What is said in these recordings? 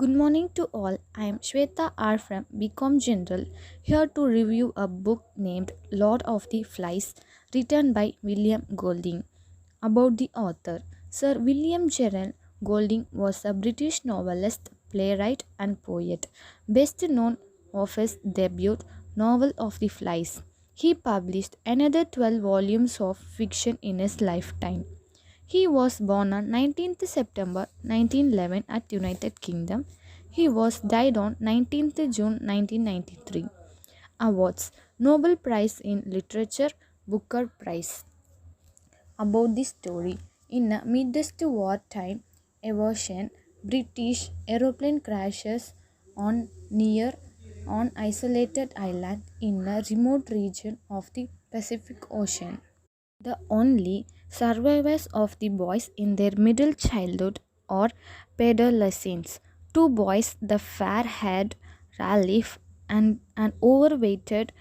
Good morning to all. I am Swetha.R from Become General, here to review a book named Lord of the Flies, written by William Golding. About the author, Sir William Gerald Golding was a British novelist, playwright, and poet, best known of his debut novel of the Flies. He published another 12 volumes of fiction in his lifetime. He was born on 19th September 1911 at United Kingdom. He was died on 19th June 1993. Awards: Nobel Prize in Literature, Booker Prize. About the story: in a midst wartime evasion, British aeroplane crashes on near on isolated island in a remote region of the Pacific Ocean. The only survivors of the boys in their middle childhood are pedolescents. Two boys, the fair-haired Ralph and an overweighted,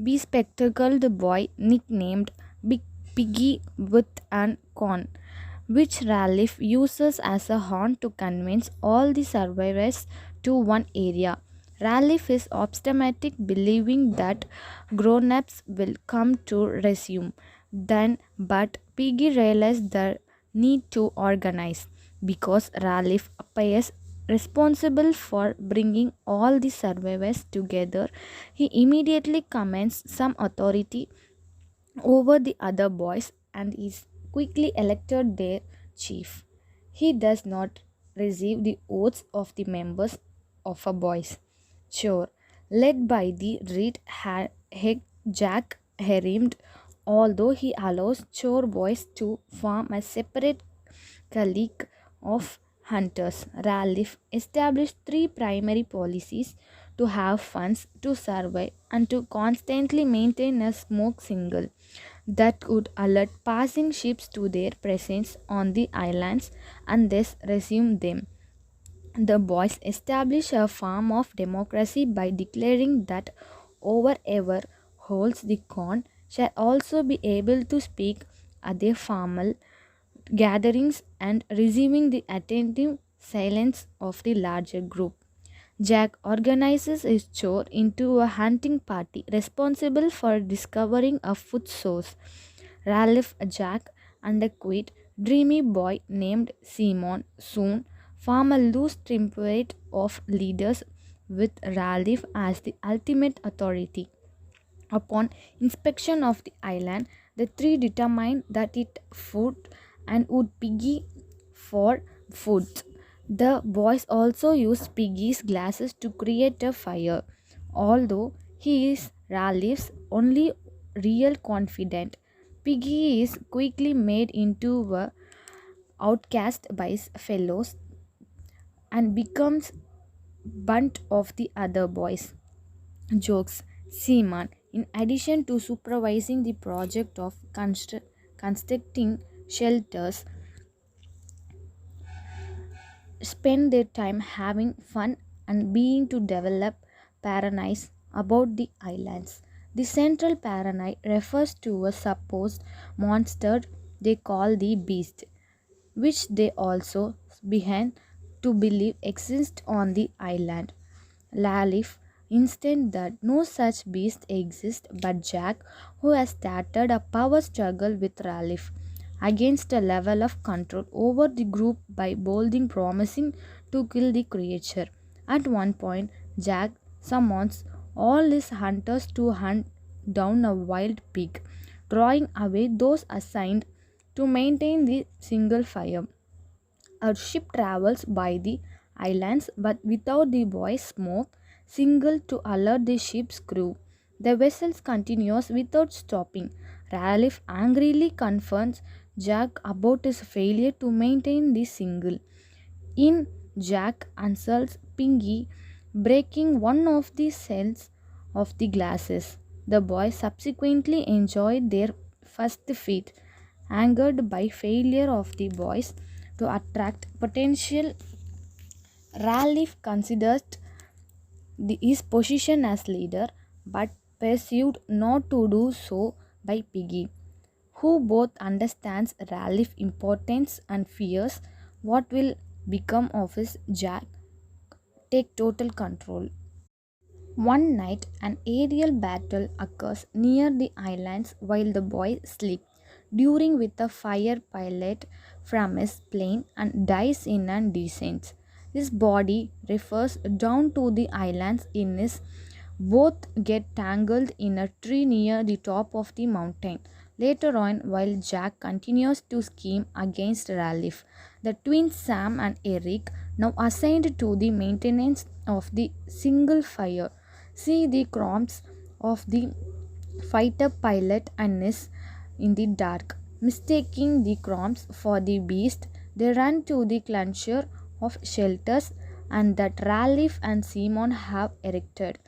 bespectacled boy nicknamed Big Piggy with an con, which Ralph uses as a horn to convince all the survivors to one area. Ralph is optimistic, believing that grown-ups will come to resume. Then, but Piggy realized the need to organize because Ralph appears responsible for bringing all the survivors together. He immediately commands some authority over the other boys and is quickly elected their chief. He does not receive the votes of the members of a boys' chore, led by the red head Jack Herrimed, although he allows chore boys to form a separate colleague of hunters. Ralph established three primary policies: to have funds, to survive, and to constantly maintain a smoke signal that would alert passing ships to their presence on the islands and thus resume them. The boys establish a form of democracy by declaring that whoever holds the corn shall also be able to speak at their formal gatherings and receiving the attentive silence of the larger group. Jack organizes his chore into a hunting party responsible for discovering a food source. Ralph, Jack, and a quiet, dreamy boy named Simon soon form a loose triumvirate of leaders with Ralph as the ultimate authority. Upon inspection of the island, the three determined that it food and would Piggy for food. The boys also use Piggy's glasses to create a fire, although he is Ralph's only real confidant. Piggy is quickly made into a outcast by his fellows and becomes bunt of the other boys. Jokes: Seaman, in addition to supervising the project of constructing shelters, spend their time having fun and being to develop paranoia about the islands. The central paranoia refers to a supposed monster they call the beast, which they also began to believe exists on the island. Lalif insisted that no such beast exists, but Jack, who has started a power struggle with Ralph against a level of control over the group by boldly promising to kill the creature. At one point, Jack summons all his hunters to hunt down a wild pig, drawing away those assigned to maintain the single fire. Our ship travels by the islands but without the boy's smoke signal to alert the ship's crew. The vessel continues without stopping. Ralph angrily confronts Jack about his failure to maintain the signal. In Jack insults Pingy, breaking one of the cells of the glasses. The boys subsequently enjoyed their first feat, angered by failure of the boys to attract potential. Ralph considers his position as leader but pursued not to do so by Piggy, who both understands Ralph's importance and fears what will become of his Jack take total control. One night, an aerial battle occurs near the islands while the boy sleeps, during with a fire pilot from his plane and dies in an descent. His body refers down to the islands in his both get tangled in a tree near the top of the mountain. Later on, while Jack continues to scheme against Ralph, the twins Sam and Eric, now assigned to the maintenance of the single fire, see the crumbs of the fighter pilot and is in the dark. Mistaking the crumbs for the beast, they run to the clincher of shelters and that Ralph and Simon have erected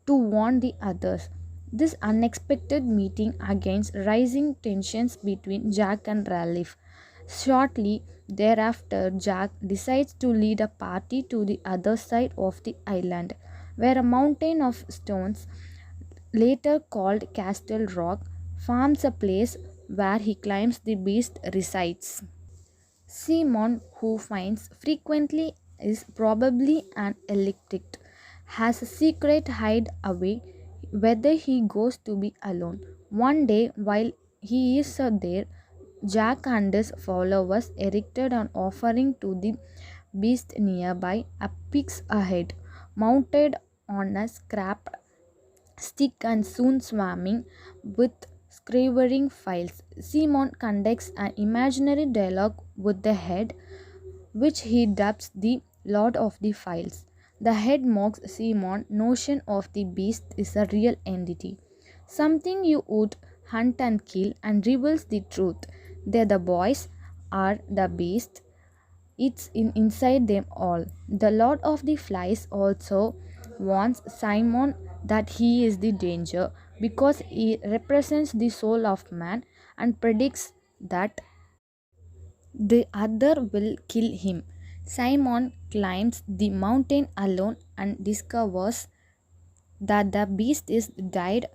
to warn the others. This unexpected meeting against rising tensions between Jack and Ralph. Shortly thereafter, Jack decides to lead a party to the other side of the island, where a mountain of stones, later called Castle Rock, forms a place where he claims the beast resides. Simon, who finds frequently is probably an electric, has a secret hideaway whether he goes to be alone. One day, while he is there, Jack and his followers erected an offering to the beast nearby, a pig's head, mounted on a scrap stick and soon swarming with screwing files. Simon conducts an imaginary dialogue with the head, which he dubs the Lord of the Files. The head mocks Simon's notion of the beast is a real entity, something you would hunt and kill, and reveals the truth. They, the boys, are the beast. It's inside them all. The Lord of the Flies also warns Simon that he is the danger because he represents the soul of man and predicts that the other will kill him. Simon climbs the mountain alone and discovers that the beast is dead.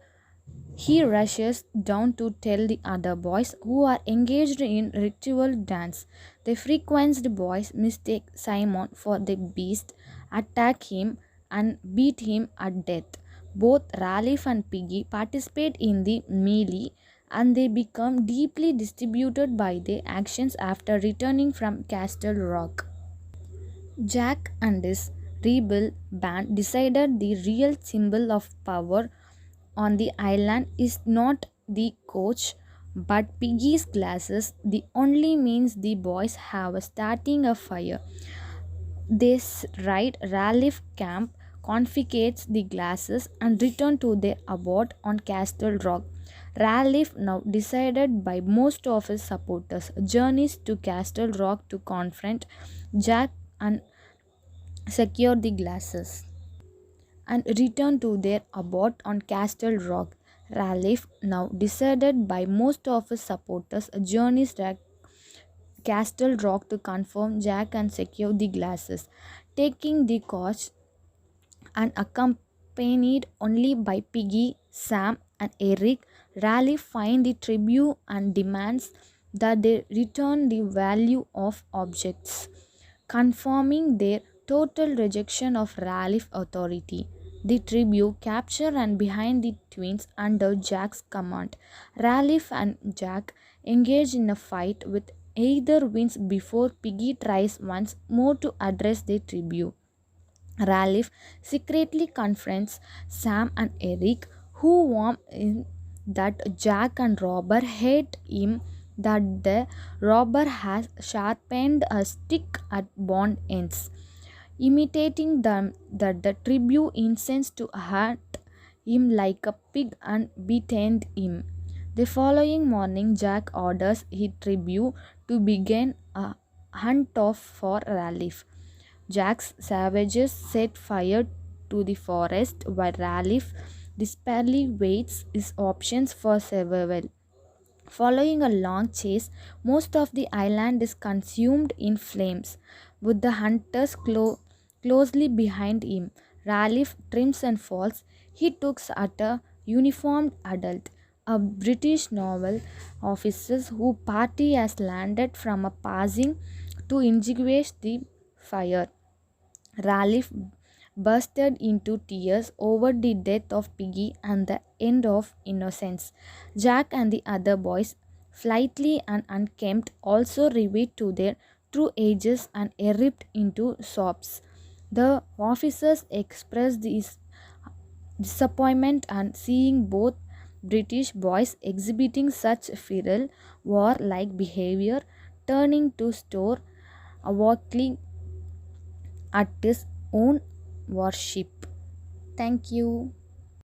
He rushes down to tell the other boys who are engaged in ritual dance. The frequent boys mistake Simon for the beast, attack him, and beat him at death. Both Ralph and Piggy participate in the melee and they become deeply distributed by their actions after returning from Castle Rock. Jack and his rebel band decided the real symbol of power on the island is not the coach but Piggy's glasses, the only means the boys have starting a fire. This right, Ralph Camp confiscates the glasses and return to their abode on Castle Rock. Ralph, now decided by most of his supporters, journeys to Castle Rock to confront Jack and secure the glasses and return to their abode on Castle Rock. Ralph, now decided by most of his supporters, journeys to Castle Rock to confirm Jack and secure the glasses. Taking the coach and accompanied only by Piggy, Sam, and Eric, Ralph finds the tribute and demands that they return the value of objects, confirming their total rejection of Ralph's authority. The tribute capture and behind the twins under Jack's command. Ralph and Jack engage in a fight with either wins before Piggy tries once more to address the tribute. Ralph secretly confronts Sam and Eric, who warn him that Jack and Robert hate him, that the robber has sharpened a stick at bond ends, imitating them that the tribute intends to hunt him like a pig and behead him. The following morning, Jack orders his tribute to begin a hunt off for Ralph. Jack's savages set fire to the forest while Ralph desperately waits his options for survival. Following a long chase, most of the island is consumed in flames, with the hunters closely behind him. Ralph trims and falls. He looks at a uniformed adult, a British naval officer whose party has landed from a passing to extinguish the fire. Ralph bursted into tears over the death of Piggy and the end of innocence. Jack and the other boys, flightly and unkempt, also revealed to their true ages and erupted into sobs. The officers expressed this disappointment and seeing both British boys exhibiting such feral war-like behavior, turning to store working at his own warship. Thank you.